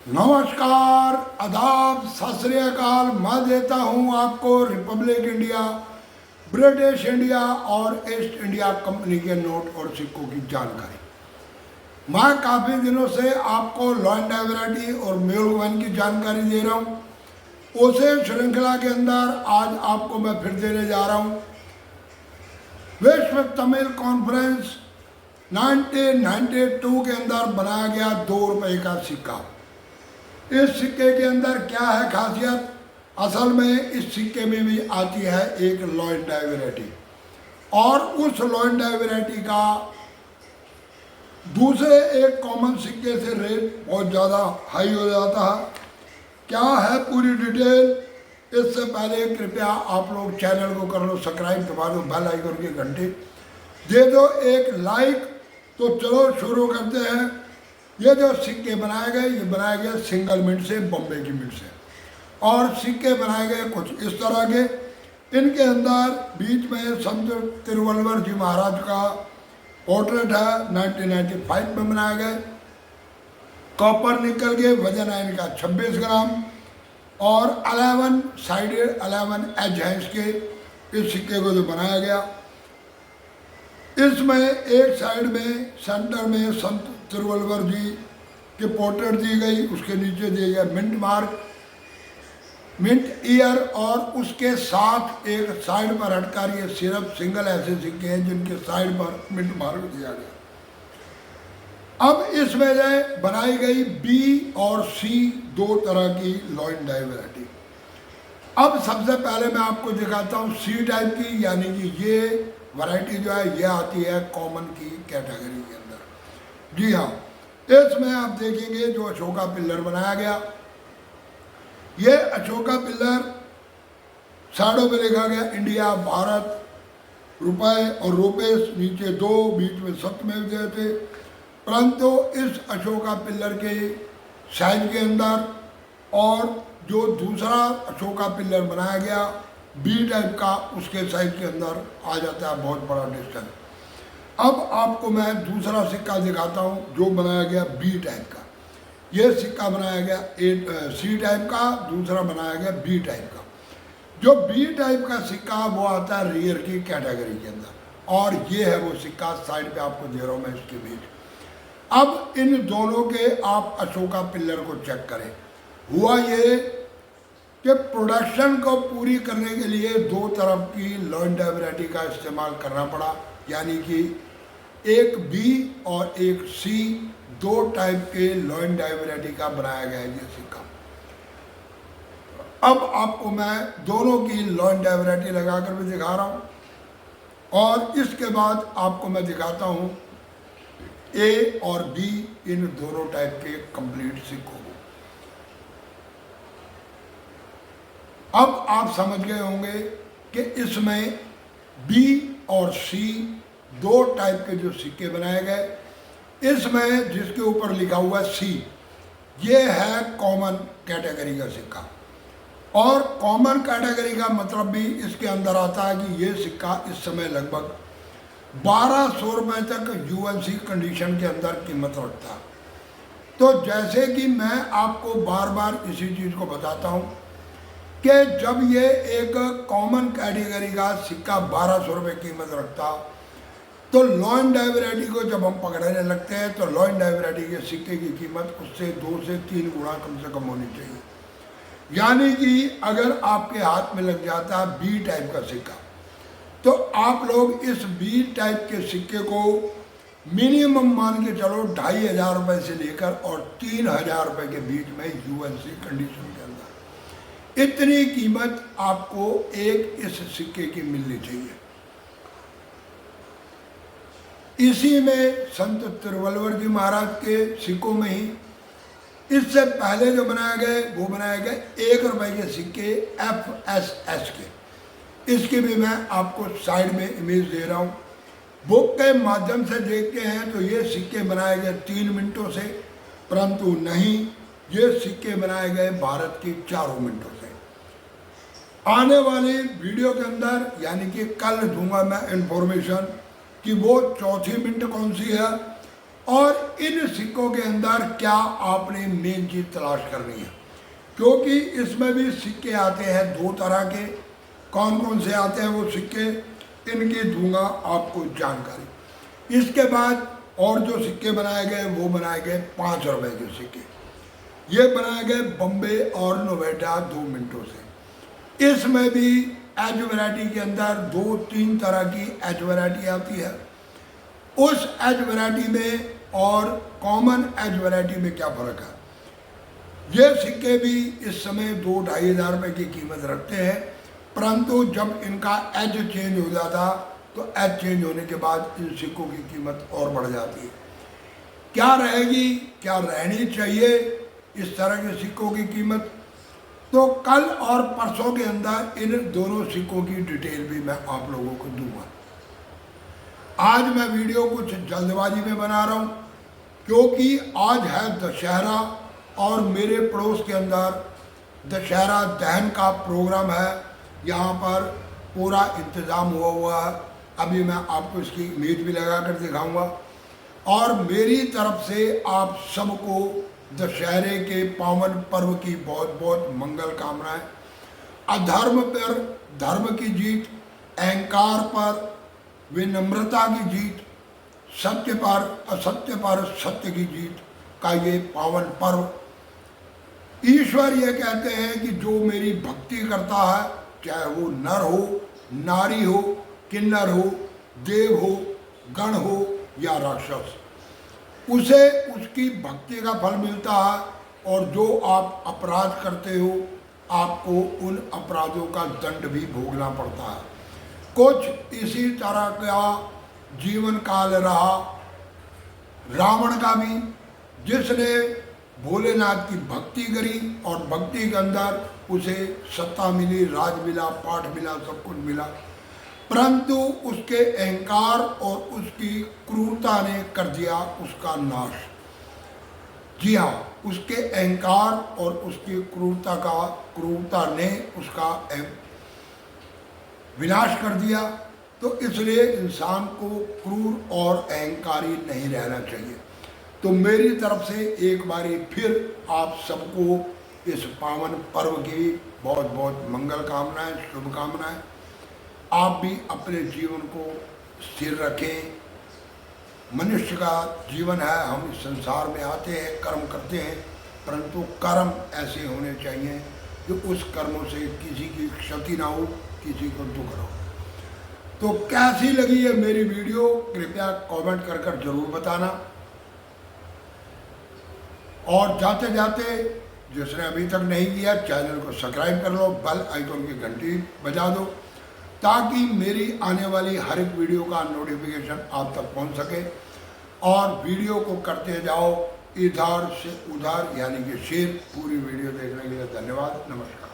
नमस्कार, आदाब, सत श्री अकाल। मैं देता हूं आपको रिपब्लिक इंडिया, ब्रिटिश इंडिया और ईस्ट इंडिया कंपनी के नोट और सिक्कों की जानकारी। मैं काफ़ी दिनों से आपको लॉयड वैरायटी और म्यूल कॉइन की जानकारी दे रहा हूं। उसे श्रृंखला के अंदर आज आपको मैं फिर देने जा रहा हूं। विश्व तमिल कॉन्फ्रेंस 1992 के अंदर बनाया गया 2 रुपये का सिक्का। इस सिक्के के अंदर क्या है खासियत? असल में इस सिक्के में भी आती है एक लॉयड वैरायटी, और उस लॉयड वैरायटी का दूसरे एक कॉमन सिक्के से रेट बहुत ज़्यादा हाई हो जाता है। क्या है पूरी डिटेल, इससे पहले कृपया आप लोग चैनल को कर लो सब्सक्राइब, दबा दो बेल आइकन की घंटी, दे दो एक लाइक। तो चलो शुरू करते हैं। ये जो सिक्के बनाए गए, ये बनाए गए सिंगल मिंट से, बॉम्बे की मिंट से, और सिक्के बनाए गए कुछ इस तरह के। इनके अंदर बीच में संत तिरुवल्लुवर जी महाराज का पोर्ट्रेट है, 1995 में बनाया गया। कॉपर निकल के, वजन है इनका 26 ग्राम, और 11 साइडेड 11 एज है इसके। इस सिक्के को जो बनाया गया, इसमें एक साइड में सेंटर में संत तिरुवल्लुवर जी के पोर्ट्रेट दी गई, उसके नीचे दिए गए मिंट मार्क, मिंट ईयर, और उसके साथ एक साइड पर हटकर ये सिर्फ सिंगल ऐसे सिक्के हैं जिनके साइड पर मिंट मार्क दिया गया। अब इसमें जो बनाई गई बी और सी 2 तरह की लॉयड वैरायटी। अब सबसे पहले मैं आपको दिखाता हूँ सी टाइप की, यानी कि ये वैरायटी जो है ये आती है कॉमन की कैटेगरी के अंदर। जी हाँ, इसमें आप देखेंगे जो अशोका पिल्लर बनाया गया, ये अशोका पिल्लर साइडों में लिखा गया इंडिया, भारत, रुपए और रुपीस, नीचे 2, बीच में सत्यमेव जयते। परंतु इस अशोका पिल्लर के साइज के अंदर और जो दूसरा अशोका पिल्लर बनाया गया बी टाइप का, उसके साइज के अंदर आ जाता है बहुत बड़ा डिस्टेंस। अब आपको मैं दूसरा सिक्का दिखाता हूँ जो बनाया गया बी टाइप का। यह सिक्का बनाया गया सी टाइप का, दूसरा बनाया गया बी टाइप का। जो बी टाइप का सिक्का वो आता है रियर की कैटेगरी के अंदर, और ये है वो सिक्का, साइड पे आपको दे रहा हूँ मैं इसके बीच। अब इन दोनों के आप अशोका पिल्लर को चेक करें। हुआ ये कि प्रोडक्शन को पूरी करने के लिए 2 तरफ की लॉयड वैरायटी का इस्तेमाल करना पड़ा, यानी कि एक बी और एक सी, 2 टाइप के लॉयड वैरायटी का बनाया गया है ये सिक्का। अब आपको मैं दोनों की लॉयड वैरायटी लगाकर भी दिखा रहा हूँ, और इसके बाद आपको मैं दिखाता हूँ ए और बी, इन दोनों टाइप के कंप्लीट सिक्कों को। अब आप समझ गए होंगे कि इसमें बी और सी 2 टाइप के जो सिक्के बनाए गए। इसमें जिसके ऊपर लिखा हुआ सी, ये है कॉमन कैटेगरी का सिक्का, और कॉमन कैटेगरी का मतलब भी इसके अंदर आता है कि ये सिक्का इस समय लगभग 1200 रुपये तक यूएनसी कंडीशन के अंदर कीमत रखता है। तो जैसे कि मैं आपको बार बार इसी चीज़ को बताता हूँ कि जब ये एक कॉमन कैटेगरी का सिक्का 1200 रुपये कीमत रखता, तो लॉयड वैरायटी को जब हम पकड़ने लगते हैं तो लॉयड वैरायटी के सिक्के की कीमत उससे 2 से 3 गुना कम से कम होनी चाहिए। यानी कि अगर आपके हाथ में लग जाता है बी टाइप का सिक्का, तो आप लोग इस बी टाइप के सिक्के को मिनिमम मान के चलो 2500 रुपये से लेकर और 3000 रुपये के बीच में यूएनसी कंडीशन के अंदर इतनी कीमत आपको एक इस सिक्के की मिलनी चाहिए। इसी में संत तिरुवल्लुवर जी महाराज के सिक्कों में ही इससे पहले जो बनाए गए वो बनाए गए 1 रुपये के सिक्के FSS के। इसकी भी मैं आपको साइड में इमेज दे रहा हूँ। बुक के माध्यम से देखते हैं तो ये सिक्के बनाए गए 3 मिनटों से, परंतु नहीं, ये सिक्के बनाए गए भारत की 4 मिनटों से। आने वाली वीडियो के अंदर, यानी कि कल दूंगा मैं इंफॉर्मेशन कि वो 4थी मिनट कौन सी है और इन सिक्कों के अंदर क्या आपने मेन चीज़ तलाश करनी है, क्योंकि इसमें भी सिक्के आते हैं दो तरह के। कौन कौन से आते हैं वो सिक्के, इनकी दूंगा आपको जानकारी। इसके बाद और जो सिक्के बनाए गए वो बनाए गए 5 रुपए के सिक्के। ये बनाए गए बम्बे और नोएडा 2 मिनटों से। इसमें भी एज वैरायटी के अंदर 2-3 तरह की एज वैरायटी आती है। उस एज वैरायटी में और कॉमन एज वैरायटी में क्या फ़र्क है। ये सिक्के भी इस समय 2-2.5 हज़ार रुपये की कीमत रखते हैं, परंतु जब इनका एज चेंज हो जाता तो एज चेंज होने के बाद इन सिक्कों की कीमत और बढ़ जाती है। क्या रहेगी, क्या रहनी चाहिए इस तरह के सिक्कों की कीमत, तो कल और परसों के अंदर इन दोनों सिक्कों की डिटेल भी मैं आप लोगों को दूंगा। आज मैं वीडियो कुछ जल्दबाजी में बना रहा हूँ, क्योंकि आज है दशहरा और मेरे पड़ोस के अंदर दशहरा दहन का प्रोग्राम है। यहाँ पर पूरा इंतज़ाम हुआ है। अभी मैं आपको इसकी इमेज भी लगा कर दिखाऊँगा। और मेरी तरफ से आप सबको दशहरे के पावन पर्व की बहुत बहुत मंगल कामनाएं। अधर्म पर धर्म की जीत, अहंकार पर विनम्रता की जीत, सत्य पर असत्य पर सत्य की जीत का ये पावन पर्व। ईश्वर ये कहते हैं कि जो मेरी भक्ति करता है, चाहे वो नर हो, नारी हो, किन्नर हो, देव हो, गण हो या राक्षस, उसे उसकी भक्ति का फल मिलता है। और जो आप अपराध करते हो, आपको उन अपराधों का दंड भी भोगना पड़ता है। कुछ इसी तरह का जीवन काल रहा रावण का भी, जिसने भोलेनाथ की भक्ति करी और भक्ति के अंदर उसे सत्ता मिली, राज मिला, पाठ मिला, सब कुछ मिला, परंतु उसके अहंकार और उसकी क्रूरता ने कर दिया उसका नाश। जी हाँ, उसके अहंकार और उसकी क्रूरता ने उसका विनाश कर दिया। तो इसलिए इंसान को क्रूर और अहंकारी नहीं रहना चाहिए। तो मेरी तरफ से एक बारी फिर आप सबको इस पावन पर्व की बहुत बहुत मंगल कामनाएं, शुभकामनाएं। आप भी अपने जीवन को स्थिर रखें। मनुष्य का जीवन है, हम इस संसार में आते हैं, कर्म करते हैं, परंतु कर्म ऐसे होने चाहिए कि उस कर्मों से किसी की क्षति ना हो, किसी को दुख ना हो। तो कैसी लगी है मेरी वीडियो, कृपया कमेंट कर जरूर बताना। और जाते जाते जिसने अभी तक नहीं किया, चैनल को सब्सक्राइब कर लो, बेल आइकन की घंटी बजा दो, ताकि मेरी आने वाली हर एक वीडियो का नोटिफिकेशन आप तक पहुंच सके। और वीडियो को करते जाओ इधर से उधर, यानी कि शेयर। पूरी वीडियो देखने के लिए धन्यवाद। नमस्कार।